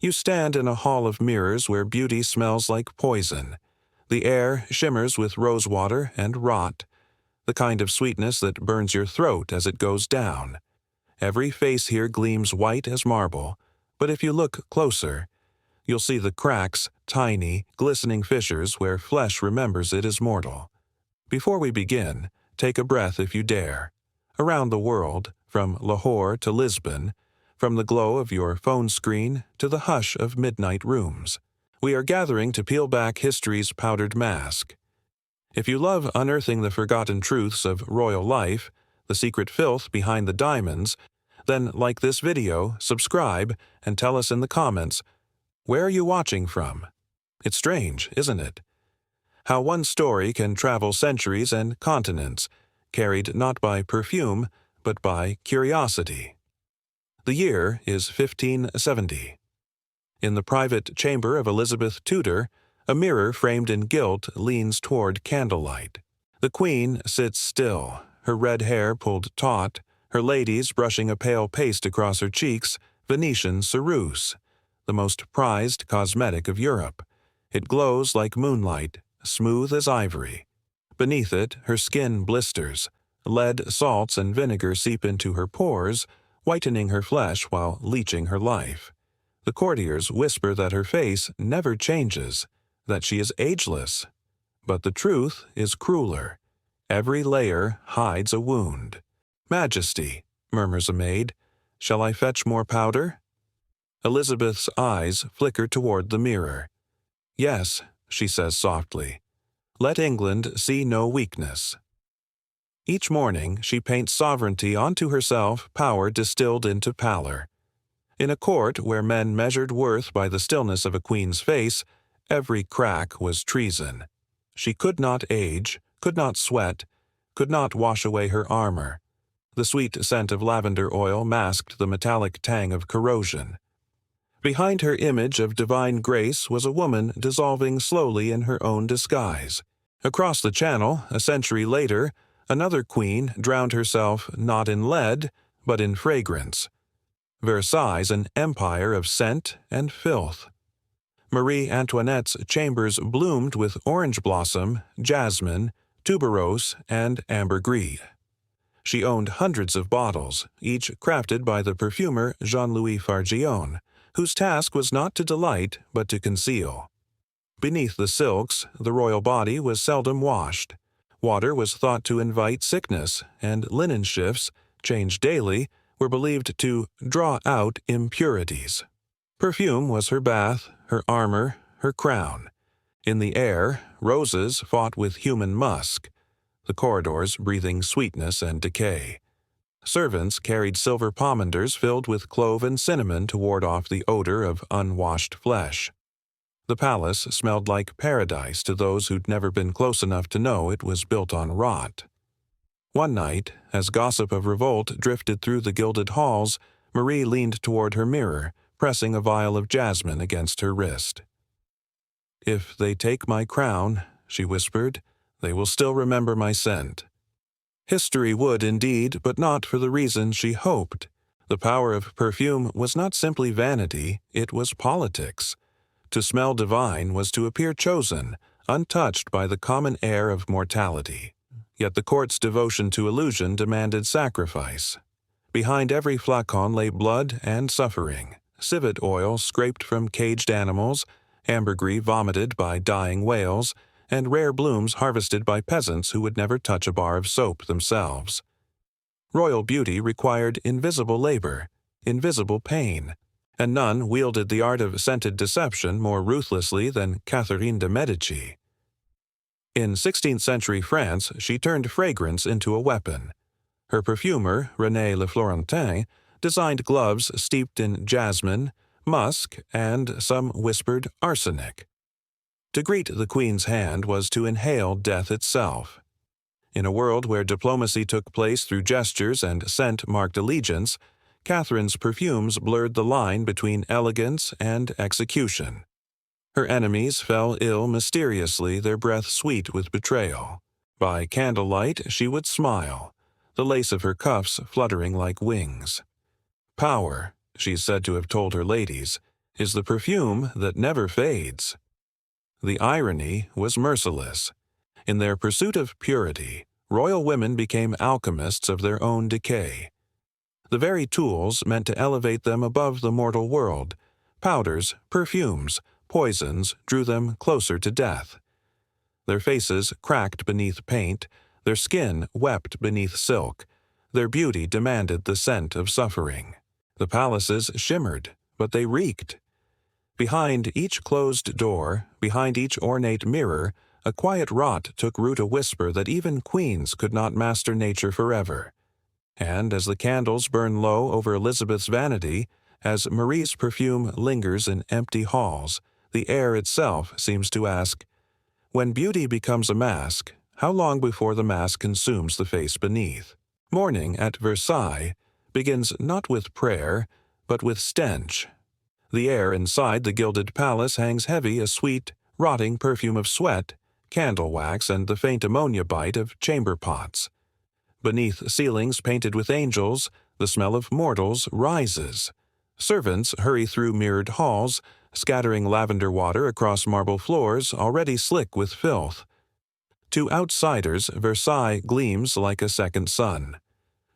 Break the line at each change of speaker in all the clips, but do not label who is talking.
You stand in a hall of mirrors where beauty smells like poison. The air shimmers with rosewater and rot, the kind of sweetness that burns your throat as it goes down. Every face here gleams white as marble, but if you look closer, you'll see the cracks, tiny, glistening fissures where flesh remembers it is mortal. Before we begin, take a breath if you dare. Around the world, from Lahore to Lisbon, from the glow of your phone screen to the hush of midnight rooms, we are gathering to peel back history's powdered mask. If you love unearthing the forgotten truths of royal life, the secret filth behind the diamonds, then like this video, subscribe, and tell us in the comments, where are you watching from? It's strange, isn't it? How one story can travel centuries and continents, carried not by perfume, but by curiosity. The year is 1570. In the private chamber of Elizabeth Tudor, a mirror framed in gilt leans toward candlelight. The queen sits still, her red hair pulled taut, her ladies brushing a pale paste across her cheeks, Venetian ceruse, the most prized cosmetic of Europe. It glows like moonlight, smooth as ivory. Beneath it, her skin blisters. Lead salts and vinegar seep into her pores, whitening her flesh while leaching her life. The courtiers whisper that her face never changes, that she is ageless. But the truth is crueler. Every layer hides a wound. "Majesty," murmurs a maid, "shall I fetch more powder?" Elizabeth's eyes flicker toward the mirror. "Yes," she says softly. "Let England see no weakness." Each morning she paints sovereignty onto herself, power distilled into pallor. In a court where men measured worth by the stillness of a queen's face, every crack was treason. She could not age, could not sweat, could not wash away her armor. The sweet scent of lavender oil masked the metallic tang of corrosion. Behind her image of divine grace was a woman dissolving slowly in her own disguise. Across the channel, a century later, another queen drowned herself not in lead, but in fragrance. Versailles, an empire of scent and filth. Marie Antoinette's chambers bloomed with orange blossom, jasmine, tuberose, and ambergris. She owned hundreds of bottles, each crafted by the perfumer Jean-Louis Fargione, whose task was not to delight but to conceal. Beneath the silks, the royal body was seldom washed. Water was thought to invite sickness, and linen shifts, changed daily, were believed to draw out impurities. Perfume was her bath, her armor, her crown. In the air, roses fought with human musk, the corridors breathing sweetness and decay. Servants carried silver pomanders filled with clove and cinnamon to ward off the odor of unwashed flesh. The palace smelled like paradise to those who'd never been close enough to know it was built on rot. One night, as gossip of revolt drifted through the gilded halls, Marie leaned toward her mirror, pressing a vial of jasmine against her wrist. "If they take my crown," she whispered, "they will still remember my scent." History would indeed, but not for the reason she hoped. The power of perfume was not simply vanity, it was politics. To smell divine was to appear chosen, untouched by the common air of mortality. Yet the court's devotion to illusion demanded sacrifice. Behind every flacon lay blood and suffering, civet oil scraped from caged animals, ambergris vomited by dying whales, and rare blooms harvested by peasants who would never touch a bar of soap themselves. Royal beauty required invisible labor, invisible pain, and none wielded the art of scented deception more ruthlessly than Catherine de' Medici. In 16th-century France, she turned fragrance into a weapon. Her perfumer, René Le Florentin, designed gloves steeped in jasmine, musk, and some whispered arsenic. To greet the Queen's hand was to inhale death itself. In a world where diplomacy took place through gestures and scent marked allegiance, Catherine's perfumes blurred the line between elegance and execution. Her enemies fell ill mysteriously, their breath sweet with betrayal. By candlelight she would smile, the lace of her cuffs fluttering like wings. "Power," she's said to have told her ladies, is the perfume that never fades. The irony was merciless. In their pursuit of purity, royal women became alchemists of their own decay. The very tools meant to elevate them above the mortal world, powders, perfumes, poisons, drew them closer to death. Their faces cracked beneath paint, their skin wept beneath silk, their beauty demanded the scent of suffering. The palaces shimmered, but they reeked. Behind each closed door, behind each ornate mirror, a quiet rot took root, a whisper that even queens could not master nature forever. And as the candles burn low over Elizabeth's vanity, as Marie's perfume lingers in empty halls, the air itself seems to ask, when beauty becomes a mask, how long before the mask consumes the face beneath? Morning at Versailles begins not with prayer, but with stench. The air inside the gilded palace hangs heavy, a sweet, rotting perfume of sweat, candle wax, and the faint ammonia bite of chamber pots. Beneath ceilings painted with angels, the smell of mortals rises. Servants hurry through mirrored halls, scattering lavender water across marble floors already slick with filth. To outsiders, Versailles gleams like a second sun.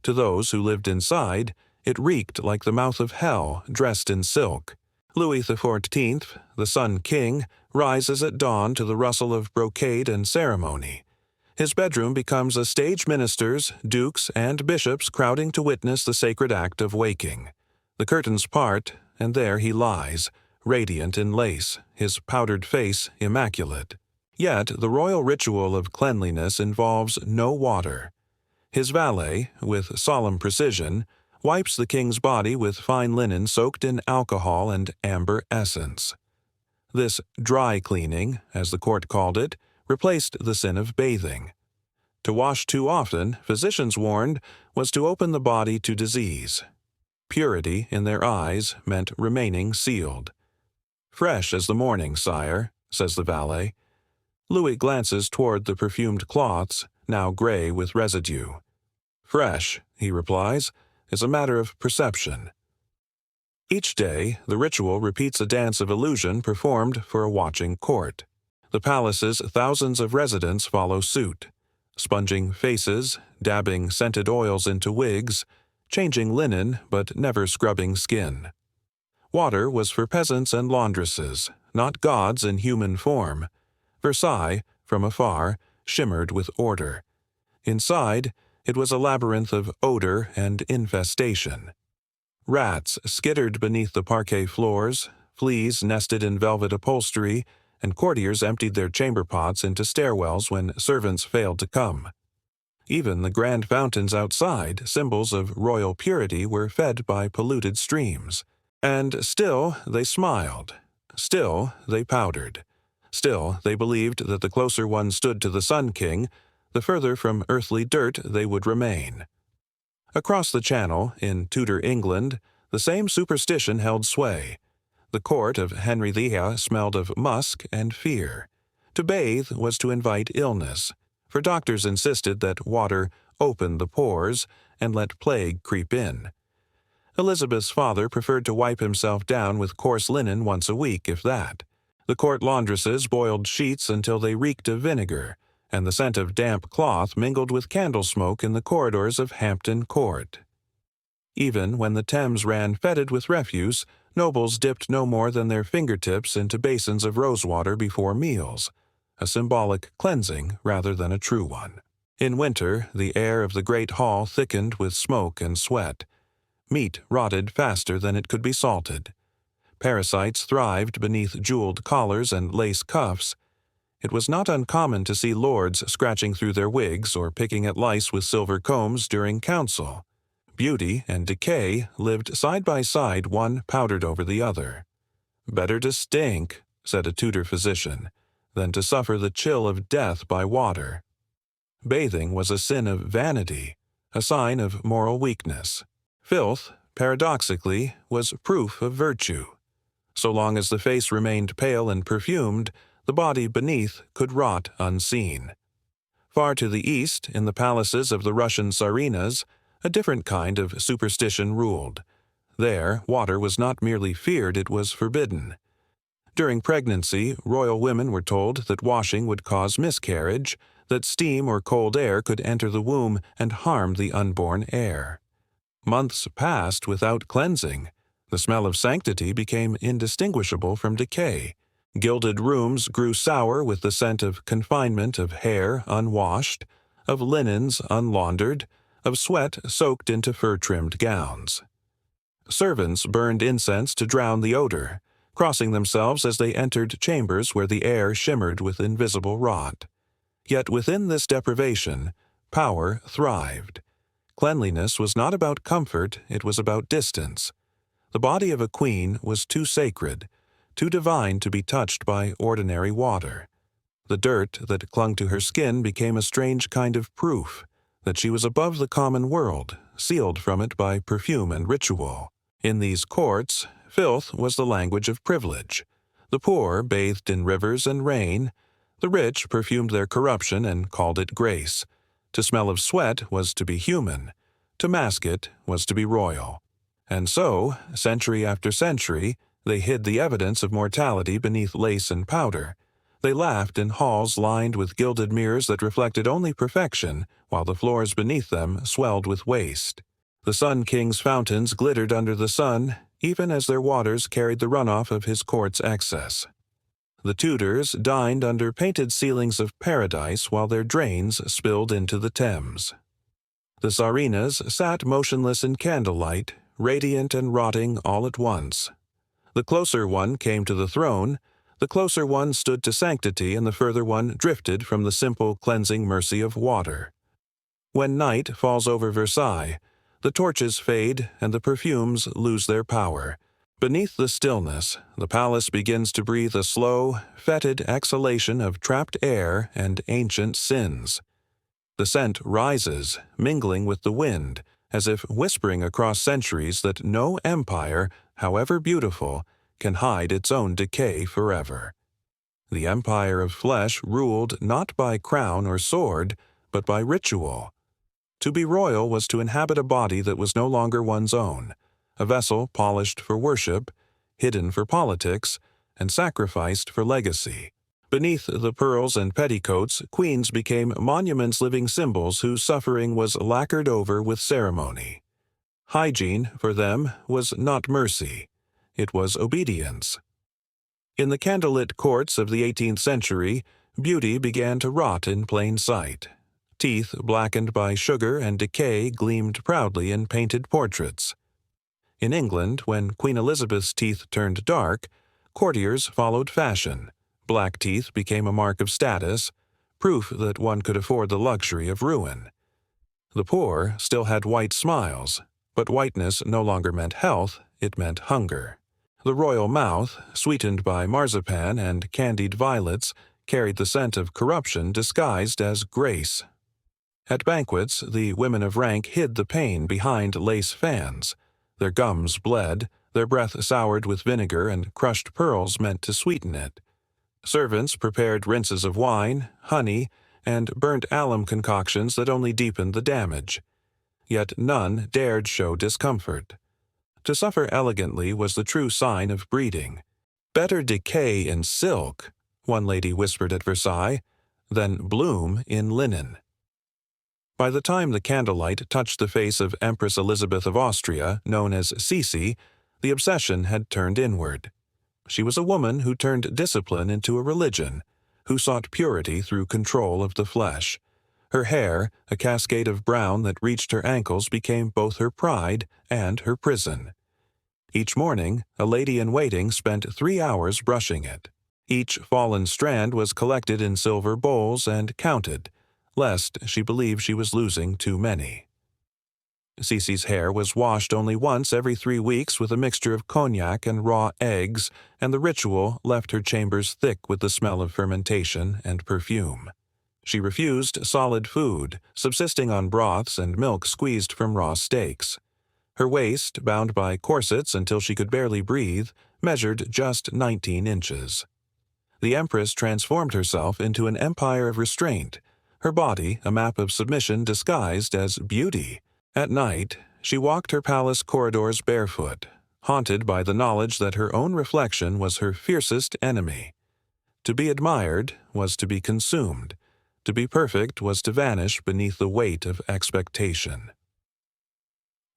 To those who lived inside, it reeked like the mouth of hell dressed in silk. Louis XIV, the Sun King, rises at dawn to the rustle of brocade and ceremony. His bedroom becomes a stage, ministers, dukes, and bishops crowding to witness the sacred act of waking. The curtains part, and there he lies, radiant in lace, his powdered face immaculate. Yet the royal ritual of cleanliness involves no water. His valet, with solemn precision, wipes the king's body with fine linen soaked in alcohol and amber essence. This dry cleaning, as the court called it, replaced the sin of bathing. To wash too often, physicians warned, was to open the body to disease. Purity, in their eyes, meant remaining sealed. "Fresh as the morning, sire," says the valet. Louis glances toward the perfumed cloths, now gray with residue. "Fresh," he replies, "is a matter of perception." Each day, the ritual repeats a dance of illusion performed for a watching court. The palace's thousands of residents follow suit, sponging faces, dabbing scented oils into wigs, changing linen but never scrubbing skin. Water was for peasants and laundresses, not gods in human form. Versailles, from afar, shimmered with order. Inside, it was a labyrinth of odor and infestation. Rats skittered beneath the parquet floors, fleas nested in velvet upholstery, and courtiers emptied their chamber pots into stairwells when servants failed to come. Even the grand fountains outside, symbols of royal purity, were fed by polluted streams. And still they smiled. Still they powdered. Still they believed that the closer one stood to the Sun King, the further from earthly dirt they would remain. Across the Channel, in Tudor England, the same superstition held sway. The court of Henry VIII smelled of musk and fear. To bathe was to invite illness, for doctors insisted that water opened the pores and let plague creep in. Elizabeth's father preferred to wipe himself down with coarse linen once a week, if that. The court laundresses boiled sheets until they reeked of vinegar, and the scent of damp cloth mingled with candle smoke in the corridors of Hampton Court. Even when the Thames ran fetid with refuse, nobles dipped no more than their fingertips into basins of rosewater before meals, a symbolic cleansing rather than a true one. In winter, the air of the great hall thickened with smoke and sweat. Meat rotted faster than it could be salted. Parasites thrived beneath jeweled collars and lace cuffs. It was not uncommon to see lords scratching through their wigs or picking at lice with silver combs during council. Beauty and decay lived side by side, one powdered over the other. "Better to stink," said a Tudor physician, "than to suffer the chill of death by water." Bathing was a sin of vanity, a sign of moral weakness. Filth, paradoxically, was proof of virtue. So long as the face remained pale and perfumed, the body beneath could rot unseen. Far to the east, in the palaces of the Russian Tsarinas, a different kind of superstition ruled. There, water was not merely feared, it was forbidden. During pregnancy, royal women were told that washing would cause miscarriage, that steam or cold air could enter the womb and harm the unborn heir. Months passed without cleansing. The smell of sanctity became indistinguishable from decay. Gilded rooms grew sour with the scent of confinement of hair unwashed, of linens unlaundered, of sweat soaked into fur-trimmed gowns. Servants burned incense to drown the odor, crossing themselves as they entered chambers where the air shimmered with invisible rot. Yet within this deprivation, power thrived. Cleanliness was not about comfort, it was about distance. The body of a queen was too sacred, too divine to be touched by ordinary water. The dirt that clung to her skin became a strange kind of proof that she was above the common world, sealed from it by perfume and ritual. In these courts, filth was the language of privilege. The poor bathed in rivers and rain. The rich perfumed their corruption and called it grace. To smell of sweat was to be human. To mask it was to be royal. And so, century after century, they hid the evidence of mortality beneath lace and powder. They laughed in halls lined with gilded mirrors that reflected only perfection, while the floors beneath them swelled with waste. The Sun King's fountains glittered under the sun, even as their waters carried the runoff of his court's excess. The Tudors dined under painted ceilings of paradise while their drains spilled into the Thames. The Tsarinas sat motionless in candlelight, radiant and rotting all at once. The closer one came to the throne, the closer one stood to sanctity, and the further one drifted from the simple cleansing mercy of water. When night falls over Versailles, the torches fade and the perfumes lose their power. Beneath the stillness, the palace begins to breathe a slow, fetid exhalation of trapped air and ancient sins. The scent rises, mingling with the wind, as if whispering across centuries that no empire, however beautiful, can hide its own decay forever. The empire of flesh ruled not by crown or sword, but by ritual. To be royal was to inhabit a body that was no longer one's own, a vessel polished for worship, hidden for politics, and sacrificed for legacy. Beneath the pearls and petticoats, queens became monuments, living symbols whose suffering was lacquered over with ceremony. Hygiene, for them, was not mercy. It was obedience. In the candlelit courts of the 18th century, beauty began to rot in plain sight. Teeth blackened by sugar and decay gleamed proudly in painted portraits. In England, when Queen Elizabeth's teeth turned dark, courtiers followed fashion. Black teeth became a mark of status, proof that one could afford the luxury of ruin. The poor still had white smiles, but whiteness no longer meant health, it meant hunger. The royal mouth, sweetened by marzipan and candied violets, carried the scent of corruption disguised as grace. At banquets, the women of rank hid the pain behind lace fans. Their gums bled, their breath soured with vinegar and crushed pearls meant to sweeten it. Servants prepared rinses of wine, honey, and burnt alum concoctions that only deepened the damage. Yet none dared show discomfort. To suffer elegantly was the true sign of breeding. Better decay in silk, one lady whispered at Versailles, than bloom in linen. By the time the candlelight touched the face of Empress Elizabeth of Austria, known as Sisi, the obsession had turned inward. She was a woman who turned discipline into a religion, who sought purity through control of the flesh. Her hair, a cascade of brown that reached her ankles, became both her pride and her prison. Each morning, a lady-in-waiting spent 3 hours brushing it. Each fallen strand was collected in silver bowls and counted, lest she believed she was losing too many. Sisi's hair was washed only once every 3 weeks with a mixture of cognac and raw eggs, and the ritual left her chambers thick with the smell of fermentation and perfume. She refused solid food, subsisting on broths and milk squeezed from raw steaks. Her waist, bound by corsets until she could barely breathe, measured just 19 inches. The Empress transformed herself into an empire of restraint, her body a map of submission disguised as beauty. At night, She walked her palace corridors barefoot, haunted by the knowledge that her own reflection was her fiercest enemy. To be admired was to be consumed. To be perfect was to vanish beneath the weight of expectation.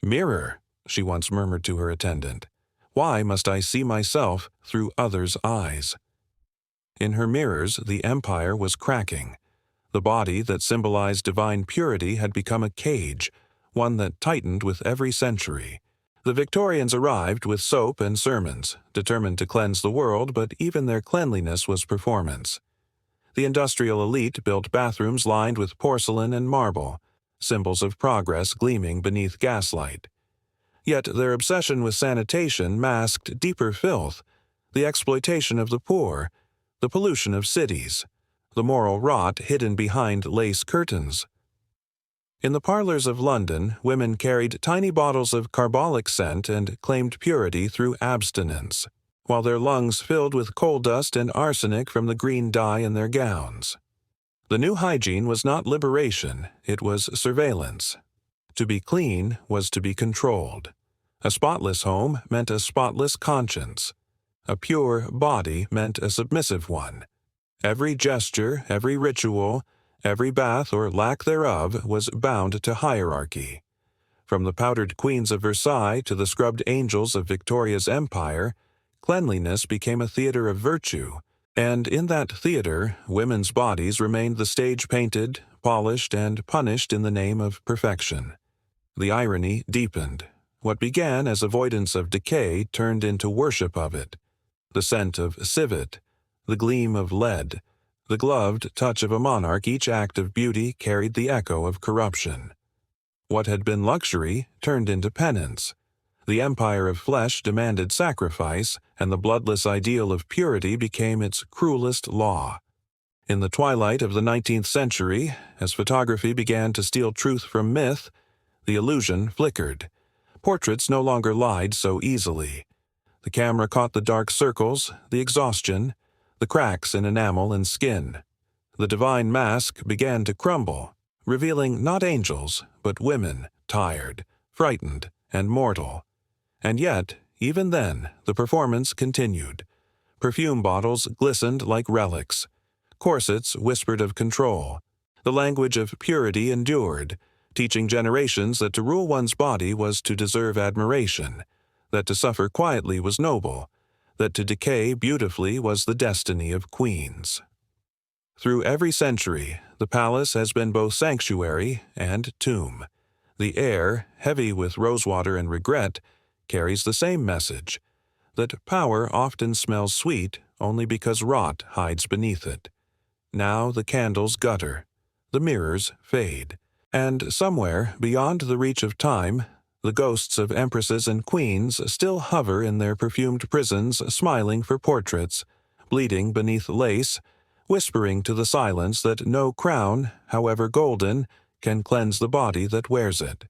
"Mirror," she once murmured to her attendant, "why must I see myself through others' eyes?" In her mirrors, the empire was cracking. The body that symbolized divine purity had become a cage, one that tightened with every century. The Victorians arrived with soap and sermons, determined to cleanse the world, but even their cleanliness was performance. The industrial elite built bathrooms lined with porcelain and marble, symbols of progress gleaming beneath gaslight. Yet their obsession with sanitation masked deeper filth, the exploitation of the poor, the pollution of cities, the moral rot hidden behind lace curtains. In the parlors of London, women carried tiny bottles of carbolic scent and claimed purity through abstinence, while their lungs filled with coal dust and arsenic from the green dye in their gowns. The new hygiene was not liberation, it was surveillance. To be clean was to be controlled. A spotless home meant a spotless conscience. A pure body meant a submissive one. Every gesture, every ritual, every bath or lack thereof was bound to hierarchy. From the powdered queens of Versailles to the scrubbed angels of Victoria's empire, cleanliness became a theater of virtue, and in that theater, women's bodies remained the stage painted, polished, and punished in the name of perfection. The irony deepened. What began as avoidance of decay turned into worship of it. The scent of civet, the gleam of lead, the gloved touch of a monarch, each act of beauty carried the echo of corruption. What had been luxury turned into penance. The empire of flesh demanded sacrifice, and the bloodless ideal of purity became its cruelest law. In the twilight of the 19th century, as photography began to steal truth from myth, the illusion flickered. Portraits no longer lied so easily. The camera caught the dark circles, the exhaustion, the cracks in enamel and skin. The divine mask began to crumble, revealing not angels, but women, tired, frightened, and mortal. And yet, even then, the performance continued. Perfume bottles glistened like relics. Corsets whispered of control. The language of purity endured, teaching generations that to rule one's body was to deserve admiration, that to suffer quietly was noble, that to decay beautifully was the destiny of queens. Through every century, the palace has been both sanctuary and tomb. The air, heavy with rosewater and regret, carries the same message, that power often smells sweet only because rot hides beneath it. Now the candles gutter, the mirrors fade, and somewhere beyond the reach of time, the ghosts of empresses and queens still hover in their perfumed prisons, smiling for portraits, bleeding beneath lace, whispering to the silence that no crown, however golden, can cleanse the body that wears it.